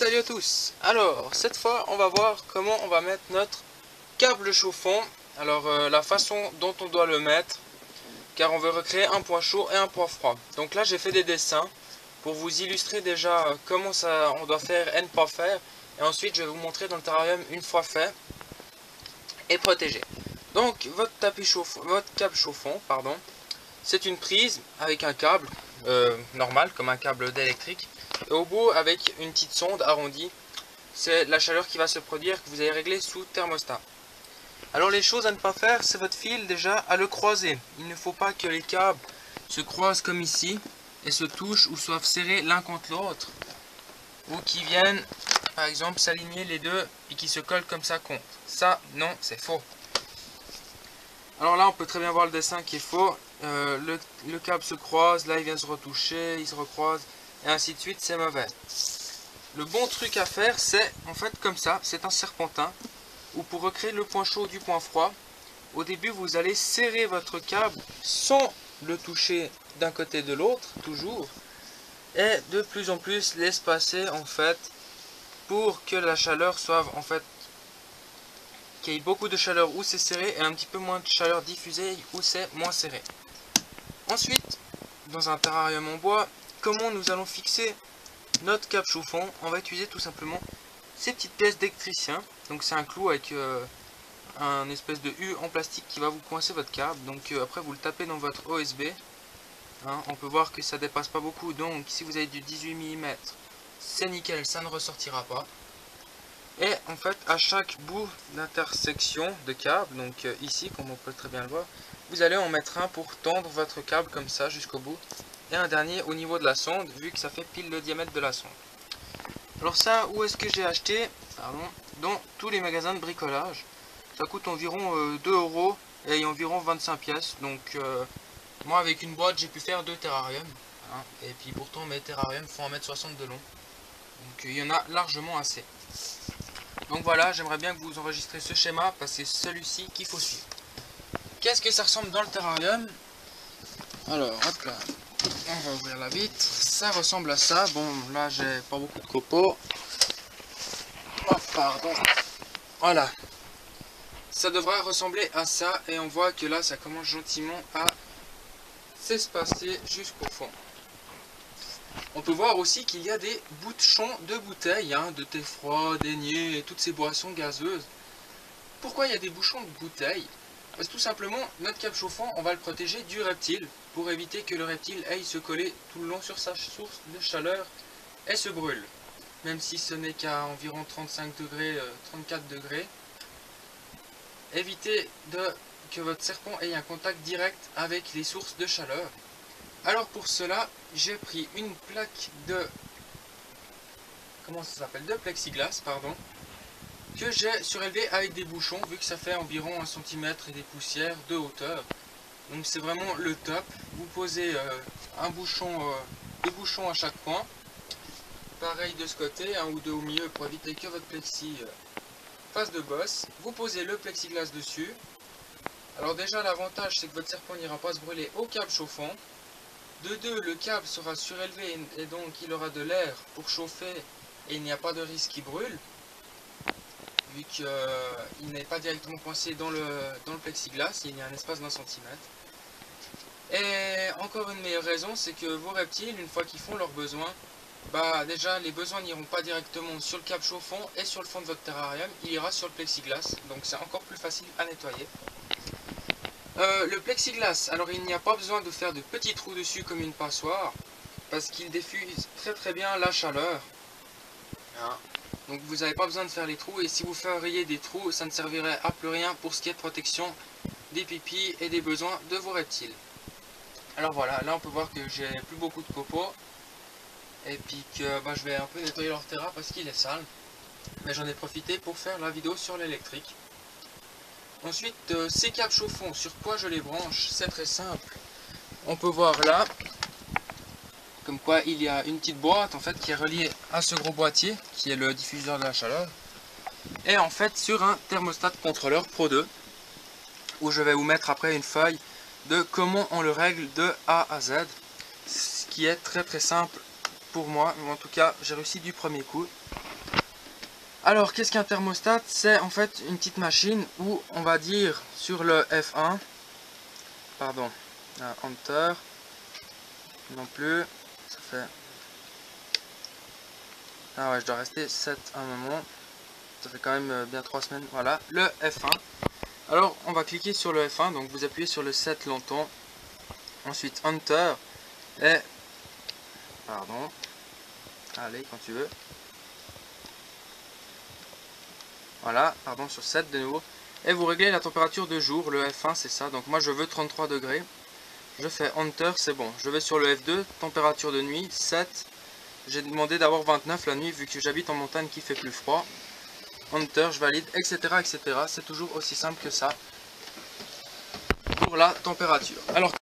Salut à tous. Alors cette fois on va voir comment on va mettre notre câble chauffant. Alors la façon dont on doit le mettre, car on veut recréer un point chaud et un point froid. Donc là j'ai fait des dessins pour vous illustrer déjà comment ça on doit faire et ne pas faire, et ensuite je vais vous montrer dans le terrarium une fois fait et protégé. Donc votre câble chauffant, pardon, c'est une prise avec un câble normal comme un câble d'électrique, et au bout avec une petite sonde arrondie. C'est la chaleur qui va se produire, que vous allez régler sous thermostat. Alors les choses à ne pas faire, c'est votre fil déjà à le croiser. Il ne faut pas que les câbles se croisent comme ici et se touchent ou soient serrés l'un contre l'autre, ou qui viennent par exemple s'aligner les deux et qui se collent comme ça contre. Ça non, c'est faux. Alors là on peut très bien voir le dessin qui est faux. Le câble se croise, là il vient se retoucher, il se recroise et ainsi de suite, c'est mauvais. Le bon truc à faire, c'est en fait comme ça, c'est un serpentin, où pour recréer le point chaud du point froid, au début vous allez serrer votre câble sans le toucher d'un côté et de l'autre, toujours, et de plus en plus l'espacer en fait, pour que la chaleur soit en fait, qu'il y ait beaucoup de chaleur où c'est serré et un petit peu moins de chaleur diffusée où c'est moins serré. Ensuite, dans un terrarium en bois, comment nous allons fixer notre câble chauffant? On va utiliser tout simplement ces petites pièces d'électricien. Donc c'est un clou avec un espèce de U en plastique qui va vous coincer votre câble. Donc après vous le tapez dans votre OSB. On peut voir que ça dépasse pas beaucoup. Donc si vous avez du 18 mm, c'est nickel, ça ne ressortira pas. Et en fait à chaque bout d'intersection de câble, donc ici comme on peut très bien le voir, vous allez en mettre un pour tendre votre câble comme ça jusqu'au bout. Et un dernier au niveau de la sonde, vu que ça fait pile le diamètre de la sonde. Alors ça, où est-ce que j'ai acheté? Dans tous les magasins de bricolage. Ça coûte environ 2 € et environ 25 pièces. Donc moi avec une boîte j'ai pu faire 2 terrariums. Et puis pourtant mes terrariums font 1,60 m de long. Donc il y en a largement assez. Donc voilà, j'aimerais bien que vous enregistrez ce schéma parce que c'est celui-ci qu'il faut suivre. Qu'est-ce que ça ressemble dans le terrarium? Alors hop là. On va ouvrir la vitre, ça ressemble à ça. Bon, là j'ai pas beaucoup de copeaux. Oh, pardon. Voilà. Ça devrait ressembler à ça, et on voit que là ça commence gentiment à s'espacer jusqu'au fond. On peut voir aussi qu'il y a des bouchons de bouteilles, de thé froid, d'aignée et toutes ces boissons gazeuses. Pourquoi il y a des bouchons de bouteilles? Parce que tout simplement, notre câble chauffant, on va le protéger du reptile, pour éviter que le reptile aille se coller tout le long sur sa source de chaleur et se brûle. Même si ce n'est qu'à environ 35 degrés, 34 degrés. Évitez que votre serpent ait un contact direct avec les sources de chaleur. Alors pour cela, j'ai pris une plaque de... comment ça s'appelle? De plexiglas, pardon. Que j'ai surélevé avec des bouchons, vu que ça fait environ 1 cm et des poussières de hauteur. Donc c'est vraiment le top. Vous posez deux bouchons à chaque coin. Pareil de ce côté, un ou deux au milieu pour éviter que votre plexi fasse de bosse. Vous posez le plexiglas dessus. Alors déjà l'avantage c'est que votre serpent n'ira pas se brûler au câble chauffant. De deux, le câble sera surélevé et donc il aura de l'air pour chauffer et il n'y a pas de risque qu'il brûle, vu qu'il n'est pas directement coincé dans le plexiglas, il y a un espace d'1 cm. Et encore une meilleure raison, c'est que vos reptiles, une fois qu'ils font leurs besoins, déjà les besoins n'iront pas directement sur le câble chauffant et sur le fond de votre terrarium, il ira sur le plexiglas, donc c'est encore plus facile à nettoyer. Le plexiglas, alors il n'y a pas besoin de faire de petits trous dessus comme une passoire, parce qu'il diffuse très bien la chaleur. Donc vous n'avez pas besoin de faire les trous, et si vous feriez des trous, ça ne servirait à plus rien pour ce qui est de protection des pipis et des besoins de vos reptiles. Alors voilà, là on peut voir que j'ai plus beaucoup de copeaux, et puis que je vais un peu nettoyer leur terrain parce qu'il est sale. Mais j'en ai profité pour faire la vidéo sur l'électrique. Ensuite, ces câbles chauffants, sur quoi je les branche? C'est très simple. On peut voir là, comme quoi il y a une petite boîte en fait qui est reliée à ce gros boîtier qui est le diffuseur de la chaleur, et en fait sur un thermostat contrôleur Pro 2, où je vais vous mettre après une feuille de comment on le règle de A à Z, ce qui est très simple pour moi. En tout cas j'ai réussi du premier coup. Alors qu'est-ce qu'un thermostat? C'est en fait une petite machine où on va dire sur le F1, pardon, Enter, non plus, ça fait, ah ouais je dois rester 7 à un moment, ça fait quand même bien 3 semaines, voilà, le F1. Alors on va cliquer sur le F1, donc vous appuyez sur le 7 longtemps, ensuite Enter, et, pardon, allez quand tu veux, voilà, pardon, sur 7 de nouveau, et vous réglez la température de jour, le F1 c'est ça, donc moi je veux 33 degrés, je fais Enter, c'est bon, je vais sur le F2, température de nuit, 7, j'ai demandé d'avoir 29 la nuit vu que j'habite en montagne qui fait plus froid, Enter, je valide, etc. etc. C'est toujours aussi simple que ça pour la température. Alors,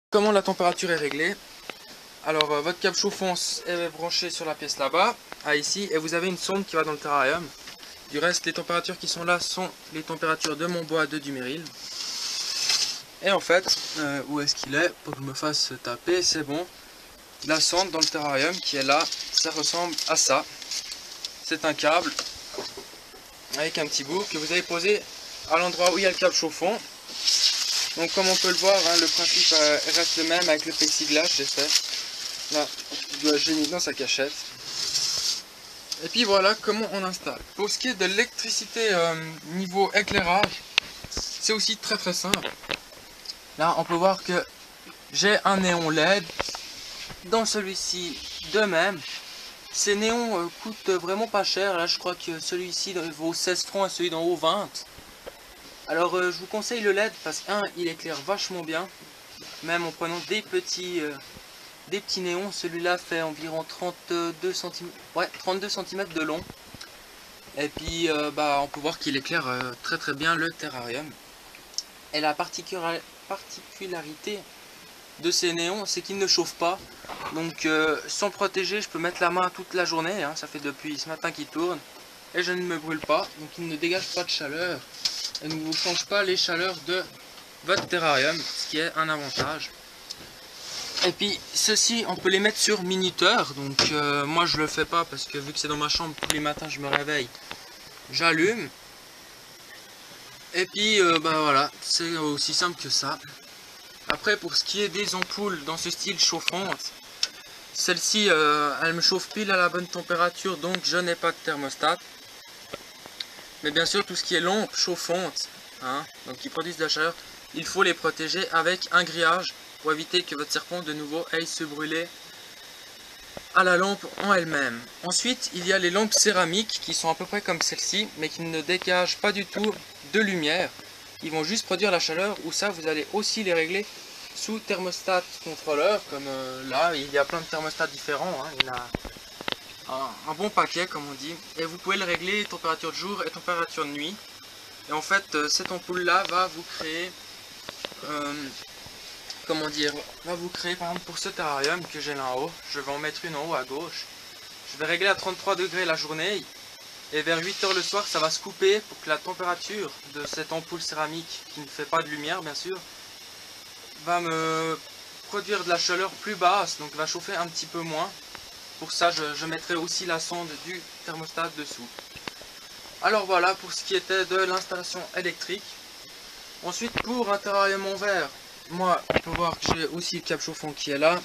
comment la température est réglée? Alors, votre câble chauffant est branché sur la pièce là-bas, ici, et vous avez une sonde qui va dans le terrarium. Du reste, les températures qui sont là sont les températures de mon bois de Dumeril. Et en fait, où est-ce qu'il est? Pour que je me fasse taper, c'est bon. La sonde dans le terrarium qui est là, ça ressemble à ça. C'est un câble avec un petit bout que vous avez posé à l'endroit où il y a le câble chauffant. Donc comme on peut le voir, hein, le principe reste le même avec le plexiglas, j'ai fait. Là, j'ai mis dans sa cachette. Et puis voilà comment on installe. Pour ce qui est de l'électricité niveau éclairage, c'est aussi très simple. Là on peut voir que j'ai un néon LED. Dans celui-ci de même. Ces néons coûtent vraiment pas cher. Là je crois que celui-ci vaut 16 francs et celui d'en haut 20. Alors je vous conseille le LED parce qu'un, il éclaire vachement bien. Même en prenant des petits néons. Celui-là fait environ 32 cm, ouais, 32 cm de long. Et puis bah, on peut voir qu'il éclaire très bien le terrarium. Et la particularité de ces néons, c'est qu'ils ne chauffent pas. Donc sans protéger, je peux mettre la main toute la journée. Hein, ça fait depuis ce matin qu'il tourne. Et je ne me brûle pas. Donc il ne dégage pas de chaleur. Et ne vous change pas les chaleurs de votre terrarium, ce qui est un avantage. Et puis ceux-ci on peut les mettre sur minuteur, donc moi je le fais pas parce que vu que c'est dans ma chambre, tous les matins je me réveille, j'allume. Et puis bah voilà, c'est aussi simple que ça. Après pour ce qui est des ampoules dans ce style chauffante, celle-ci elle me chauffe pile à la bonne température, donc je n'ai pas de thermostat. Mais bien sûr tout ce qui est lampes chauffantes, hein, donc qui produisent de la chaleur, il faut les protéger avec un grillage pour éviter que votre serpent de nouveau aille se brûler à la lampe en elle-même. Ensuite il y a les lampes céramiques qui sont à peu près comme celle-ci mais qui ne dégagent pas du tout de lumière. Ils vont juste produire la chaleur, ou ça vous allez aussi les régler sous thermostat contrôleur, comme là il y a plein de thermostats différents, hein, il y en a un bon paquet comme on dit, et vous pouvez le régler température de jour et température de nuit. Et en fait cette ampoule là va vous créer comment dire, va vous créer par exemple pour ce terrarium que j'ai là en haut, je vais en mettre une en haut à gauche, je vais régler à 33 degrés la journée et vers 8 h le soir ça va se couper pour que la température de cette ampoule céramique qui ne fait pas de lumière bien sûr va me produire de la chaleur plus basse, donc va chauffer un petit peu moins. Pour ça je mettrai aussi la sonde du thermostat dessous. Alors voilà pour ce qui était de l'installation électrique. Ensuite pour un terrarium en verre, moi on peut voir que j'ai aussi le câble chauffant qui est là.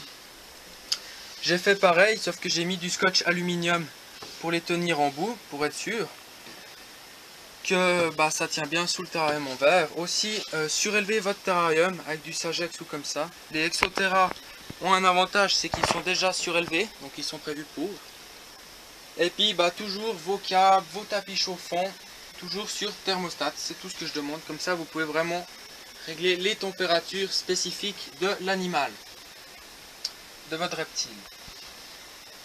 J'ai fait pareil sauf que j'ai mis du scotch aluminium pour les tenir en bout, pour être sûr que bah, ça tient bien sous le terrarium en verre. Aussi surélevez votre terrarium avec du Sagex ou comme ça. Les Exoterra ont un avantage, c'est qu'ils sont déjà surélevés, donc ils sont prévus pour. Et puis bah, toujours vos câbles, vos tapis chauffants, toujours sur thermostat, c'est tout ce que je demande. Comme ça vous pouvez vraiment régler les températures spécifiques de l'animal, de votre reptile.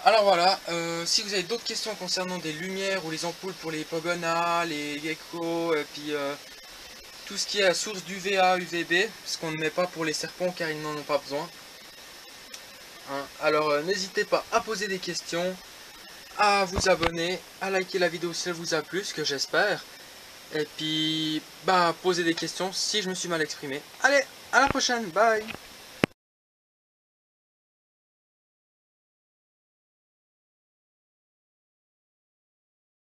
Alors voilà, si vous avez d'autres questions concernant des lumières ou les ampoules pour les Pogona, les geckos, et puis tout ce qui est à source d'UVA, UVB, ce qu'on ne met pas pour les serpents car ils n'en ont pas besoin. Hein, alors n'hésitez pas à poser des questions, à vous abonner, à liker la vidéo si elle vous a plu, ce que j'espère. Et puis, bah, poser des questions si je me suis mal exprimé. Allez, à la prochaine, bye!